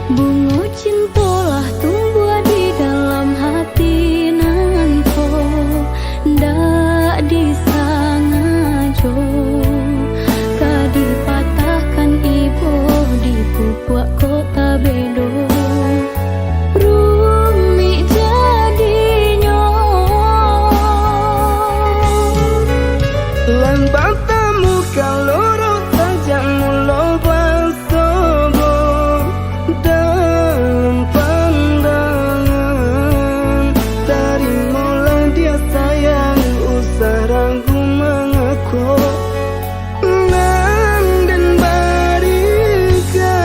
Bunga cintalah tumbuh di dalam hati nanko, ndak disangajo, kadipatahkan ibu di pupuk kota bedo. Rumi jadinya lan batamu kaloro saja mulo basobo dalam pandangan. Terimalah dia sayang, usah ragu mengaku nan dan berikan.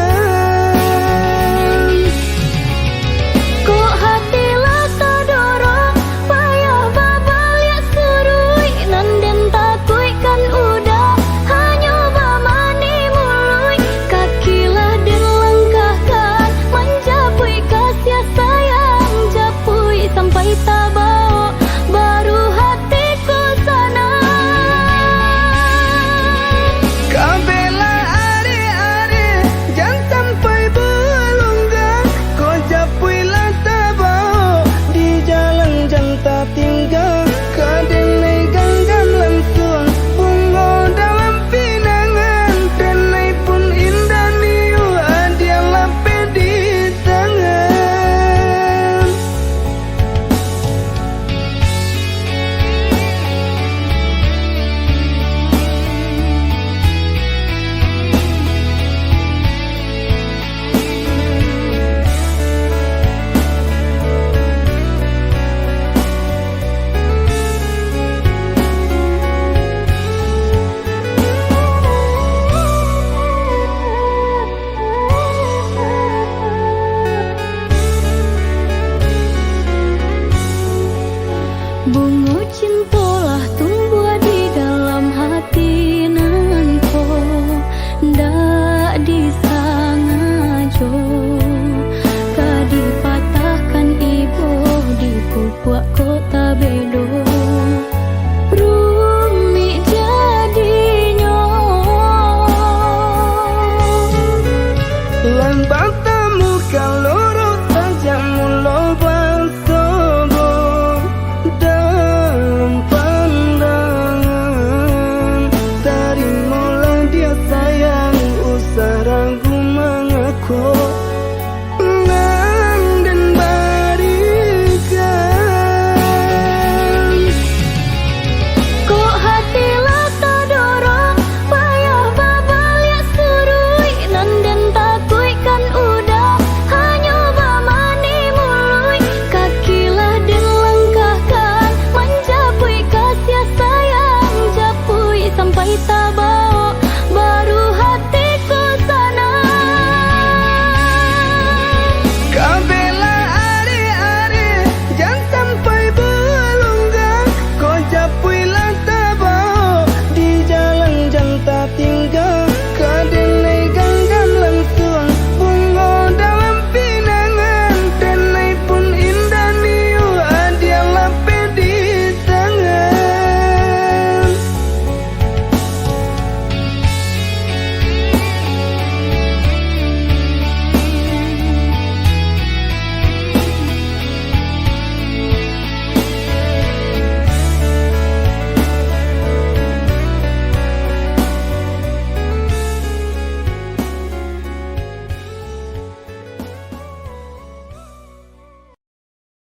kok hatilah sadorong payah babal ya surui nanden takui kan udah hanya bamani mului kakilah dan langkahkan menjapui kasih sayang japui sampai tabau baru hatiku senang. Kabela are-are jangan sampai belunggang, kau japuilah tabau di jalan janta tinggal. Kadene ganggan langsung bunga dalam pinangan, denai pun indah niu dia lape di tangan. Bunga cintalah tumbuh di dalam hati nanko, ndak disangajo, kadipatahkan ibu di pupuk kota bedo. Rumi jadinya Lan batamu kaloro saja mulo basobo dalam pandangan. Terimalah dia sayang, usah ragu mengaku